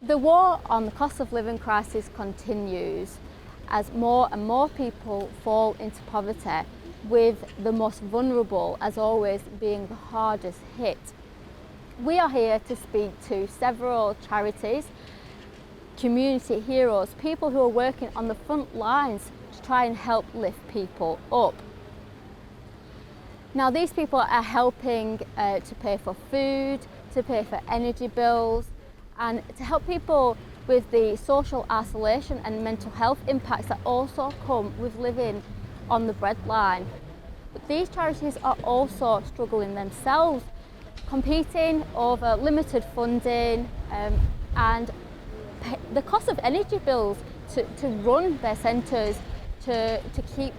The war on the cost of living crisis continues as more and more people fall into poverty, with the most vulnerable, as always, being the hardest hit. We are here to speak to several charities, community heroes, people who are working on the front lines to try and help lift people up. Now, these people are helping to pay for food, to pay for energy bills, and to help people with the social isolation and mental health impacts that also come with living on the breadline. But these charities are also struggling themselves, competing over limited funding and the cost of energy bills to run their centres, to keep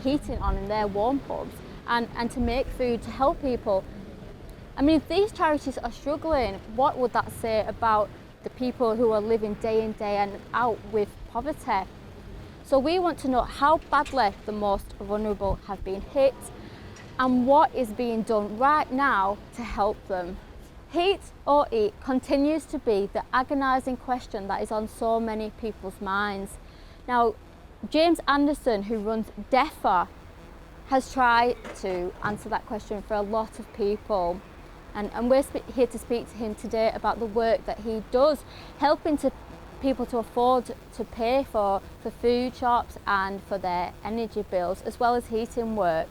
heating on in their warm pubs, and to make food to help people. I mean, if these charities are struggling, what would that say about the people who are living day in, day out with poverty? So we want to know how badly the most vulnerable have been hit and what is being done right now to help them. Heat or eat continues to be the agonising question that is on so many people's minds. Now, James Anderson, who runs DEFA, has tried to answer that question for a lot of people. And we're here to speak to him today about the work that he does, helping people to afford to pay for food shops and for their energy bills, as well as heating work.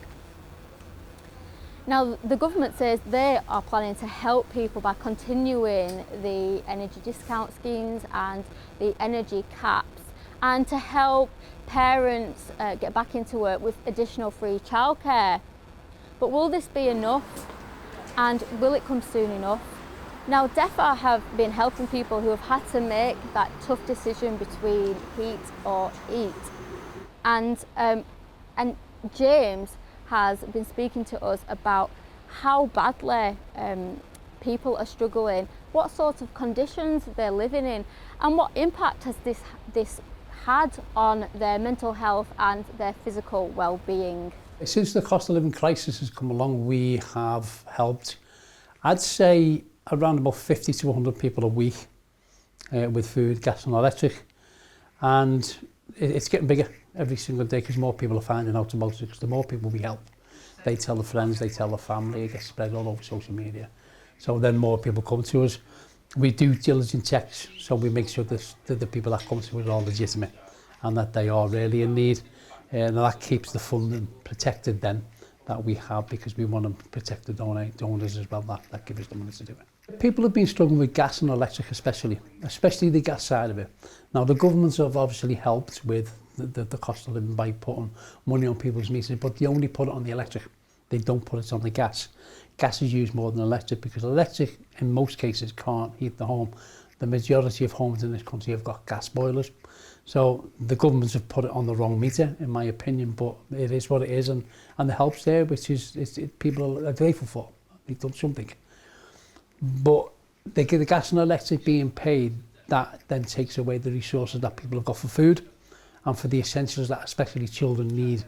Now, the government says they are planning to help people by continuing the energy discount schemes and the energy caps, and to help parents get back into work with additional free childcare. But will this be enough? And will it come soon enough? Now, DEFA have been helping people who have had to make that tough decision between heat or eat. And James has been speaking to us about how badly people are struggling, what sort of conditions they're living in, and what impact has this had on their mental health and their physical well-being. Since the cost of living crisis has come along, we have helped, I'd say, around about 50 to 100 people a week with food, gas and electric. And it's getting bigger every single day because more people are finding out about it, because the more people we help, they tell their friends, they tell their family, it gets spread all over social media. So then more people come to us. We do diligent checks, so we make sure that the people that come to us are legitimate and that they are really in need. And that keeps the funding protected then that we have, because we want to protect the donors as well that give us the money to do it. People have been struggling with gas and electric especially the gas side of it. Now, the governments have obviously helped with the cost of living by putting money on people's meters, but they only put it on the electric. They don't put it on the gas. Gas is used more than electric because electric in most cases can't heat the home. The majority of homes in this country have got gas boilers. So the governments have put it on the wrong meter, in my opinion, but it is what it is, and the help's there, which is people are grateful for. They've done something. But the gas and electric being paid, that then takes away the resources that people have got for food and for the essentials that especially children need.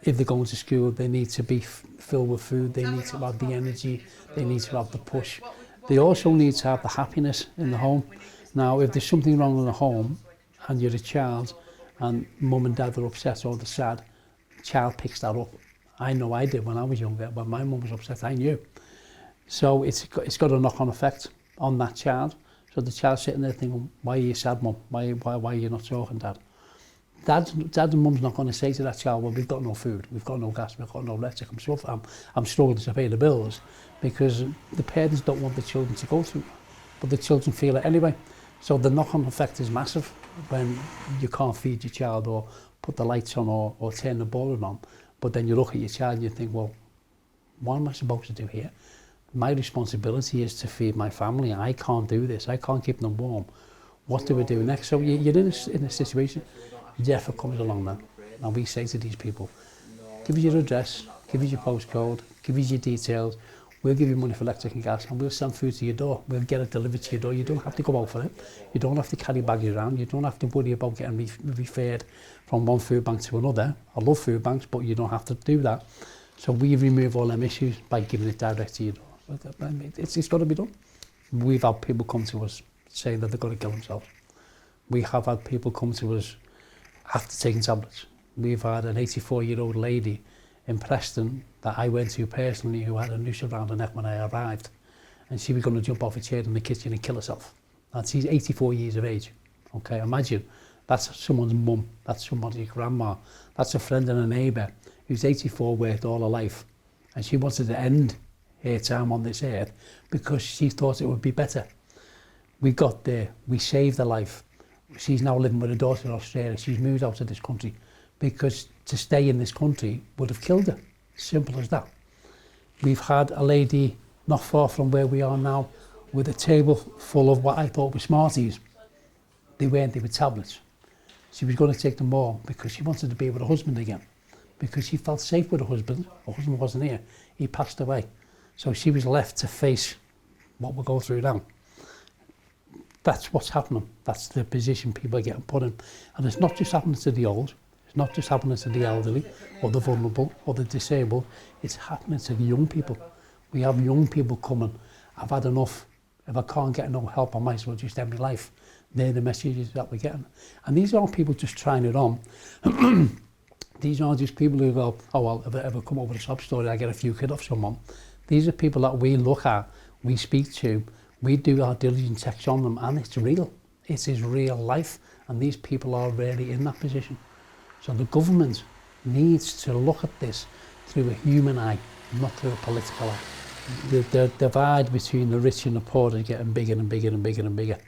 If they're going to school, they need to be filled with food, they need to have the energy, they need to have the push. They also need to have the happiness in the home. Now, if there's something wrong in the home, and you're a child and mum and dad are upset or they're sad, the child picks that up. I know I did when I was younger. When my mum was upset, I knew. So it's got a knock-on effect on that child. So the child's sitting there thinking, why are you sad, mum? Why are you not talking, dad? Dad and mum's not going to say to that child, well, we've got no food, we've got no gas, we've got no electric, I'm struggling to pay the bills, because the parents don't want the children to go through, but the children feel it anyway. So the knock-on effect is massive when you can't feed your child or put the lights on or turn the boiler on, but then you look at your child and you think, well, what am I supposed to do here? My responsibility is to feed my family. I can't do this. I can't keep them warm. What do we do next? So you're in a situation. DEFA comes along then, and we say to these people, give us your address, give us your postcode, give us your details. We'll give you money for electric and gas, and we'll send food to your door. We'll get it delivered to your door. You don't have to go out for it. You don't have to carry bags around. You don't have to worry about getting referred from one food bank to another. I love food banks, but you don't have to do that. So we remove all them issues by giving it direct to your door. It's got to be done. We've had people come to us saying that they're going to kill themselves. We have had people come to us after taking tablets. We've had an 84-year-old lady in Preston that I went to personally who had a noose around her neck when I arrived, and she was going to jump off a chair in the kitchen and kill herself. And she's 84 years of age. Okay, imagine, that's someone's mum, that's somebody's grandma, that's a friend and a neighbour who's 84, worked all her life, and she wanted to end her time on this earth because she thought it would be better. We got there, we saved her life. She's now living with her daughter in Australia. She's moved out of this country because to stay in this country would have killed her. Simple as that. We've had a lady not far from where we are now with a table full of what I thought were Smarties. They weren't, they were tablets. She was going to take them all because she wanted to be with her husband again, because she felt safe with her husband. Her husband wasn't here. He passed away. So she was left to face what we're going through now. That's what's happening. That's the position people are getting put in. And it's not just happening to the old. It's not just happening to the elderly or the vulnerable or the disabled. It's happening to the young people. We have young people coming. I've had enough. If I can't get no help, I might as well just end my life. They're the messages that we're getting. And these aren't people just trying it on. These aren't just people who go, oh, well, if I ever come up with a sob story, I get a few quid off someone. These are people that we look at, we speak to, we do our diligence checks on them, and it's real. It is real life, and these people are really in that position. So the government needs to look at this through a human eye, not through a political eye. The divide between the rich and the poor is getting bigger and bigger and bigger and bigger.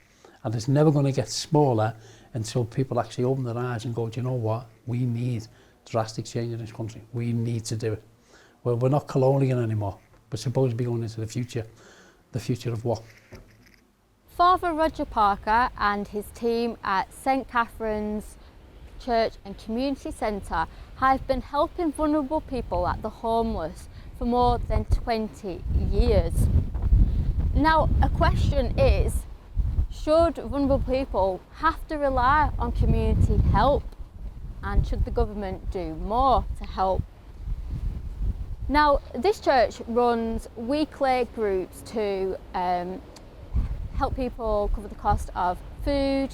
And it's never going to get smaller until people actually open their eyes and go, do you know what? We need drastic change in this country. We need to do it. Well, we're not colonial anymore. We're supposed to be going into the future. The future of what? Father Roger Parker and his team at St Catherine's Church and Community Centre have been helping vulnerable people like the homeless for more than 20 years. Now, a question is, should vulnerable people have to rely on community help? And should the government do more to help? Now, this church runs weekly groups to help people cover the cost of food,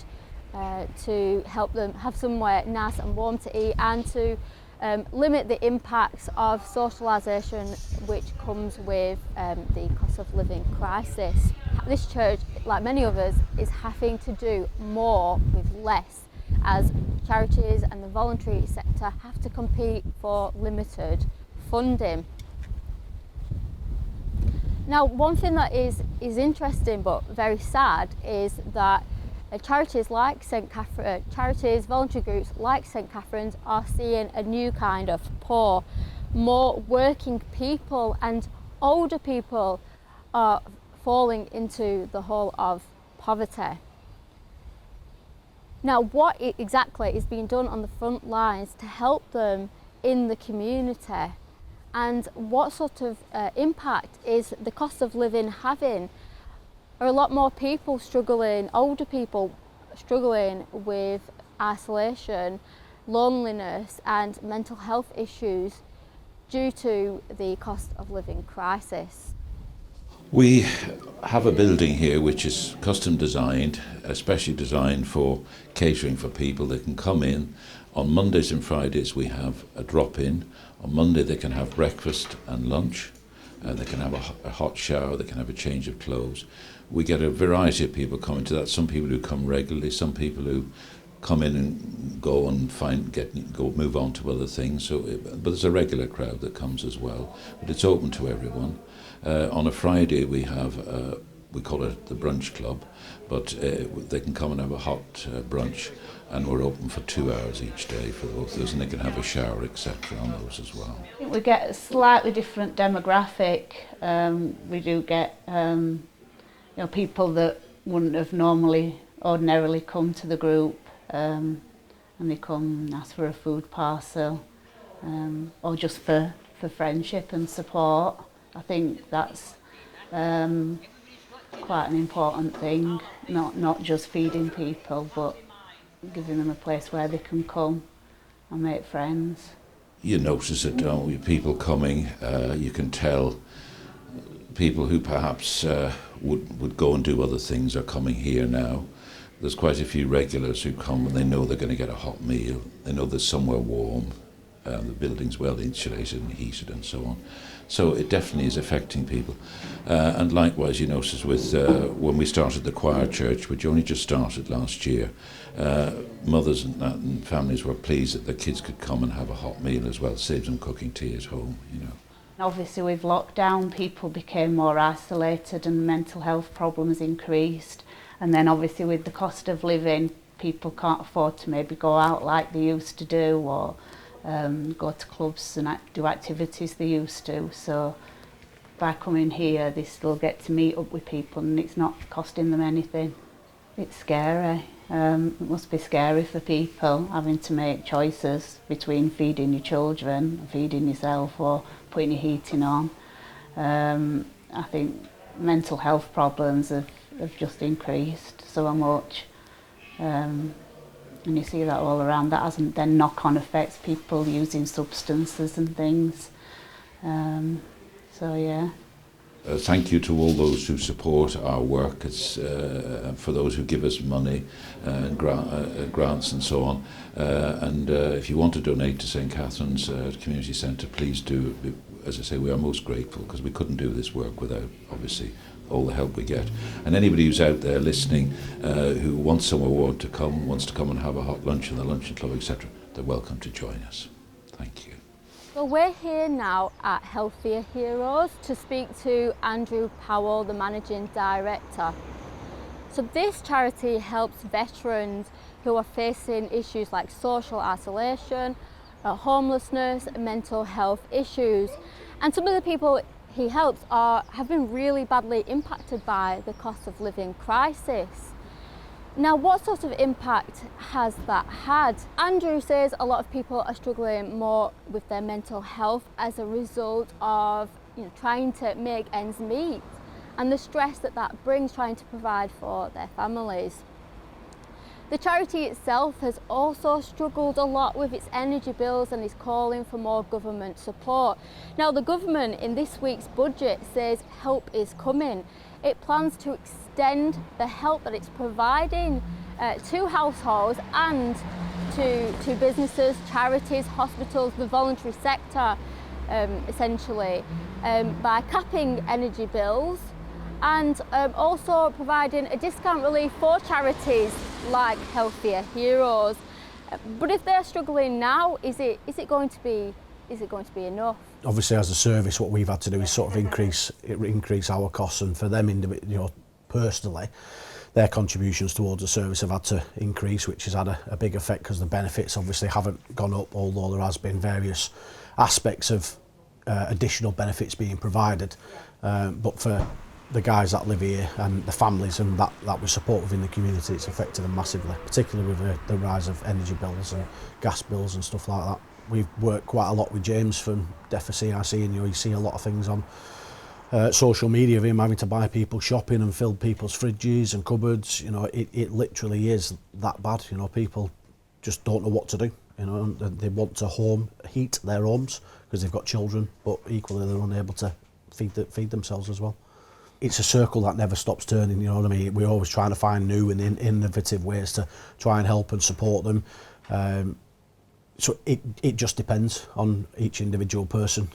to help them have somewhere nice and warm to eat, and to limit the impacts of socialisation which comes with the cost of living crisis. This church, like many others, is having to do more with less, as charities and the voluntary sector have to compete for limited funding. Now, one thing that is interesting but very sad is that charities like charities, voluntary groups like St Catherine's are seeing a new kind of poor. More working people and older people are falling into the hole of poverty. Now, what exactly is being done on the front lines to help them in the community? And what sort of impact is the cost of living having? Are a lot more people struggling, older people struggling with isolation, loneliness and mental health issues due to the cost of living crisis? We have a building here which is custom designed, especially designed for catering for people. They can come in. On Mondays and Fridays we have a drop-in. On Monday they can have breakfast and lunch. They can have a hot shower, they can have a change of clothes. We get a variety of people coming to that. Some people who come regularly, some people who come in and go and move on to other things. But there's a regular crowd that comes as well. But it's open to everyone. On a Friday we have, we call it the brunch club, but they can come and have a hot brunch, and we're open for 2 hours each day for both of those, and they can have a shower, etc. on those as well. I think we get a slightly different demographic. We do get people that wouldn't have ordinarily come to the group, and they come and ask for a food parcel, or just for friendship and support. I think that's quite an important thing, not just feeding people, but giving them a place where they can come and make friends. You notice it, don't you? People coming, you can tell People who perhaps would go and do other things are coming here now. There's quite a few regulars who come and they know they're going to get a hot meal. They know there's somewhere warm. The building's well insulated and heated and so on. So it definitely is affecting people. And likewise, you notice with when we started the choir church, which only just started last year, mothers and families were pleased that the kids could come and have a hot meal as well. Saves them cooking tea at home, you know. Obviously with lockdown, people became more isolated and mental health problems increased. And then obviously with the cost of living, people can't afford to maybe go out like they used to do, or go to clubs and do activities they used to. So by coming here, they still get to meet up with people and it's not costing them anything. It's scary. It must be scary for people having to make choices between feeding your children, feeding yourself, or putting your heating on. I think mental health problems have just increased so much. And you see that all around. That hasn't then knock-on effects, people using substances and things. So yeah. Thank you to all those who support our work. It's for those who give us money, grants and so on. And if you want to donate to St Catherine's Community Centre, please do. As I say, we are most grateful because we couldn't do this work without, obviously, all the help we get. And anybody who's out there listening who wants wants to come and have a hot lunch in the luncheon club, etc., they're welcome to join us. Thank you. Well, we're here now at Healthier Heroes to speak to Andrew Powell, the Managing Director. So this charity helps veterans who are facing issues like social isolation, homelessness, mental health issues. And some of the people he helps have been really badly impacted by the cost of living crisis. Now, what sort of impact has that had? Andrew says a lot of people are struggling more with their mental health as a result of trying to make ends meet and the stress that brings trying to provide for their families. The charity itself has also struggled a lot with its energy bills and is calling for more government support. Now, the government in this week's budget says help is coming. It plans to extend the help that it's providing to households and to businesses, charities, hospitals, the voluntary sector, essentially, by capping energy bills and also providing a discount relief for charities like Healthier Heroes. But if they're struggling now, is it going to be enough? Obviously, as a service, what we've had to do is sort of increase our costs, and for them, personally, their contributions towards the service have had to increase, which has had a big effect because the benefits obviously haven't gone up, although there has been various aspects of additional benefits being provided. But for the guys that live here and the families and that we support within the community, it's affected them massively, particularly with the rise of energy bills and gas bills and stuff like that. We've worked quite a lot with James from Deaf for CIC, and you see a lot of things on social media of him having to buy people shopping and fill people's fridges and cupboards. It literally is that bad. People just don't know what to do. And they want to heat their homes because they've got children, but equally they're unable to feed themselves as well. It's a circle that never stops turning, you know what I mean? We're always trying to find new and innovative ways to try and help and support them. So it just depends on each individual person.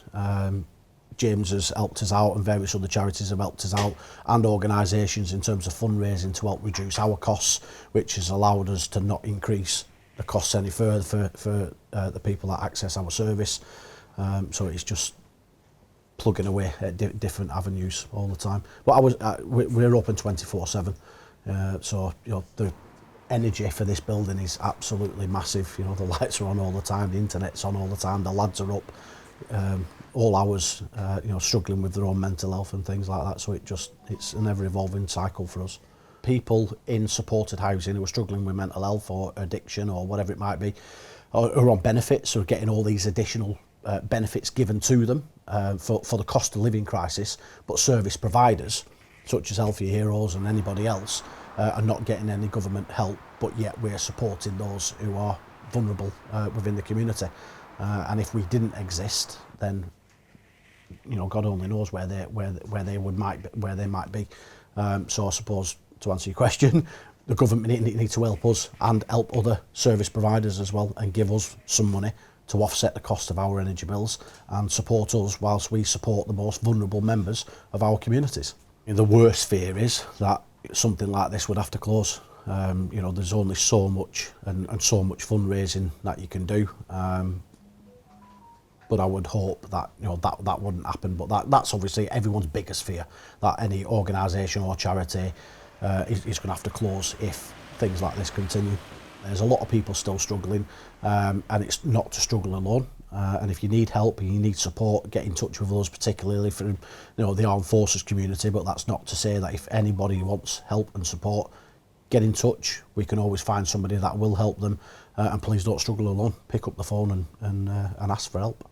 James has helped us out and various other charities have helped us out, and organisations in terms of fundraising to help reduce our costs, which has allowed us to not increase the costs any further for the people that access our service. So it's just plugging away at different avenues all the time. But we're open 24/7, so the energy for this building is absolutely massive. The lights are on all the time, the internet's on all the time, the lads are up all hours, struggling with their own mental health and things like that. So it's an ever-evolving cycle for us. People in supported housing who are struggling with mental health or addiction or whatever it might be, are on benefits, or getting all these additional benefits given to them for the cost of living crisis, but service providers such as Healthier Heroes and anybody else are not getting any government help, but yet we're supporting those who are vulnerable within the community. And if we didn't exist, then you know, God only knows where they might be. So I suppose, to answer your question, the government need to help us and help other service providers as well, and give us some money to offset the cost of our energy bills and support us whilst we support the most vulnerable members of our communities. The worst fear is that something like this would have to close. You know, there's only so much and so much fundraising that you can do. But I would hope that, you know, that wouldn't happen. But that's obviously everyone's biggest fear, that any organisation or charity is going to have to close if things like this continue. There's a lot of people still struggling, and it's not to struggle alone. And if you need help and you need support, get in touch with us, particularly from, you know, the armed forces community. But that's not to say that if anybody wants help and support, get in touch. We can always find somebody that will help them. And please don't struggle alone. Pick up the phone and ask for help.